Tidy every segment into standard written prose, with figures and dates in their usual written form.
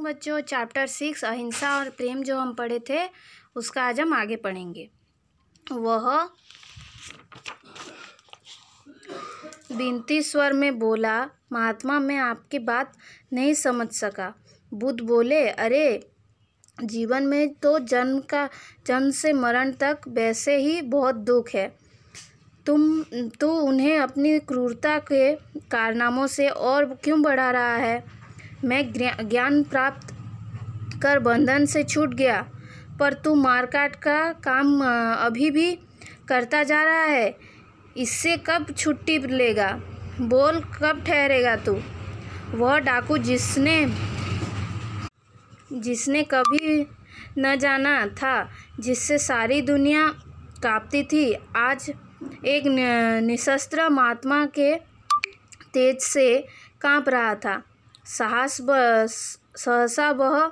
Morning बच्चों, chapter 6 अहिंसा और प्रेम जो हम पढ़े थे उसका आज हम आगे पढ़ेंगे। वह विनती स्वर में बोला, महात्मा मैं आपकी बात नहीं समझ सका। बुद्ध बोले, अरे जीवन में तो जन्म से मरण तक वैसे ही बहुत दुख है। तुम तो उन्हें अपनी क्रूरता के कारनामों से और क्यों बढ़ा रहा है। मैं ज्ञान प्राप्त कर बंधन से छूट गया, पर तू मारकाट का काम अभी भी करता जा रहा है। इससे कब छुट्टी लेगा? बोल, कब ठहरेगा तू? वह डाकू जिसने कभी न जाना था, जिससे सारी दुनिया कांपती थी, आज एक निशस्त्र महात्मा के तेज से कांप रहा था। सहसा वह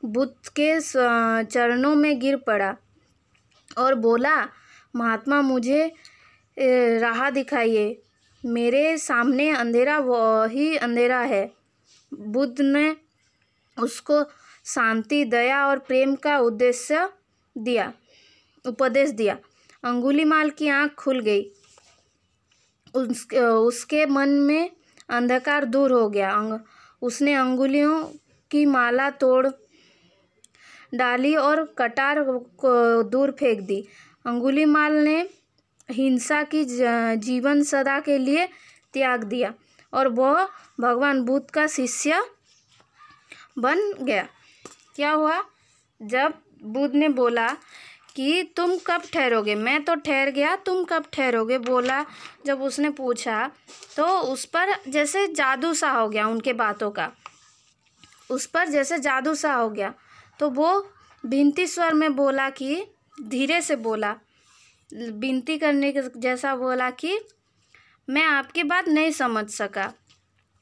बुद्ध के चरणों में गिर पड़ा और बोला, महात्मा मुझे राह दिखाइए। मेरे सामने अंधेरा वही अंधेरा है। बुद्ध ने उसको शांति, दया और प्रेम का उपदेश दिया। अंगुलीमाल की आंख खुल गई। उसके मन में अंधकार दूर हो गया। उसने अंगुलियों की माला तोड़ डाली और कटार को दूर फेंक दी। अंगुलीमाल ने हिंसा की जीवन सदा के लिए त्याग दिया और वह भगवान बुद्ध का शिष्य बन गया। क्या हुआ? जब बुद्ध ने बोला कि तुम कब ठहरोगे, मैं तो ठहर गया, तुम कब ठहरोगे बोला। जब उसने पूछा तो उस पर जैसे जादू सा हो गया, उनके बातों का उस पर जैसे जादू सा हो गया। तो वो विनती स्वर में बोला कि धीरे से बोला, विनती करने के जैसा बोला कि मैं आपकी बात नहीं समझ सका।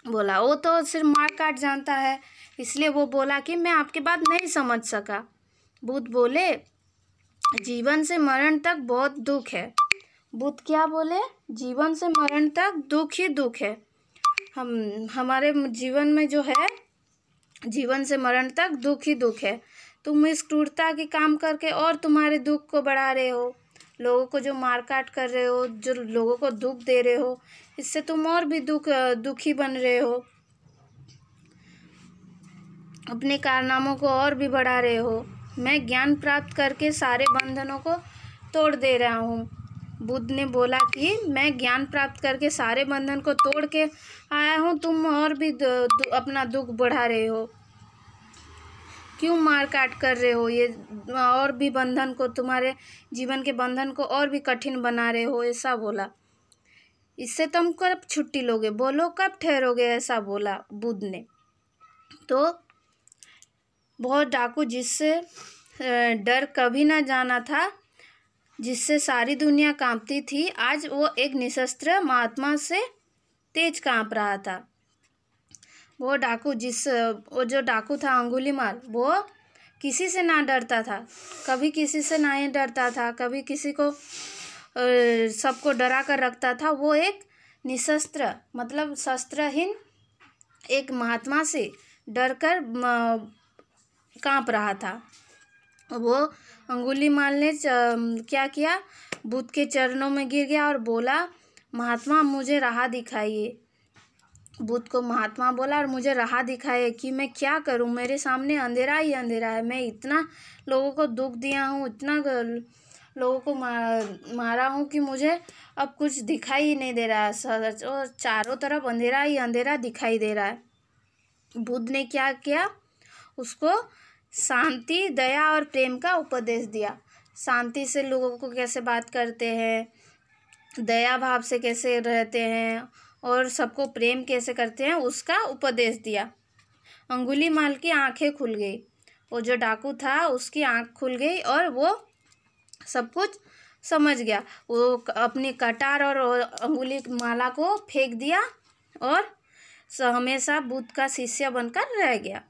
बोला, वो तो सिर्फ मार काट जानता है, इसलिए वो बोला कि मैं आपकी बात नहीं समझ सका। बुद्ध बोले, जीवन से मरण तक बहुत दुख है। बुद्ध क्या बोले? जीवन से मरण तक दुख ही दुख है। हमारे जीवन में जो है, जीवन से मरण तक दुख ही दुख है। तुम इस क्रूरता के काम करके और तुम्हारे दुख को बढ़ा रहे हो। लोगों को जो मारकाट कर रहे हो, जो लोगों को दुख दे रहे हो, इससे तुम और भी दुखी बन रहे हो। अपने कारनामों को और भी बढ़ा रहे हो। मैं ज्ञान प्राप्त करके सारे बंधनों को तोड़ दे रहा हूँ। बुद्ध ने बोला कि मैं ज्ञान प्राप्त करके सारे बंधन को तोड़ के आया हूँ, तुम और भी अपना दुख बढ़ा रहे हो। क्यों मार काट कर रहे हो? ये और भी बंधन को, तुम्हारे जीवन के बंधन को और भी कठिन बना रहे हो, ऐसा बोला। इससे तुम कब छुट्टी लोगे? बोलो, कब ठहरोगे? ऐसा बोला बुद्ध ने। तो बहुत डाकू जिससे डर कभी ना जाना था, जिससे सारी दुनिया कांपती थी, आज वो एक निशस्त्र महात्मा से तेज कांप रहा था। वो जो डाकू था अंगुलीमाल, वो किसी से ना डरता था, कभी किसी से ना ही डरता था, कभी किसी को सबको डरा कर रखता था। वो एक निशस्त्र मतलब शस्त्रहीन एक महात्मा से डरकर कांप रहा था। वो अंगुलीमाल ने क्या किया? बुद्ध के चरणों में गिर गया और बोला, महात्मा मुझे राह दिखाइए। बुद्ध को महात्मा बोला और मुझे राह दिखाइए कि मैं क्या करूं, मेरे सामने अंधेरा ही अंधेरा है। मैं इतना लोगों को दुख दिया हूं, इतना लोगों को मारा हूं कि मुझे अब कुछ दिखाई ही नहीं दे रहा है और चारों तरफ अंधेरा ही अंधेरा दिखाई दे रहा है। बुद्ध ने क्या किया? उसको शांति, दया और प्रेम का उपदेश दिया। शांति से लोगों को कैसे बात करते हैं, दया भाव से कैसे रहते हैं और सबको प्रेम कैसे करते हैं, उसका उपदेश दिया। अंगुलीमाल की आंखें खुल गई। वो जो डाकू था उसकी आंख खुल गई और वो सब कुछ समझ गया। वो अपनी कटार और अंगुली माला को फेंक दिया और हमेशा बुद्ध का शिष्य बनकर रह गया।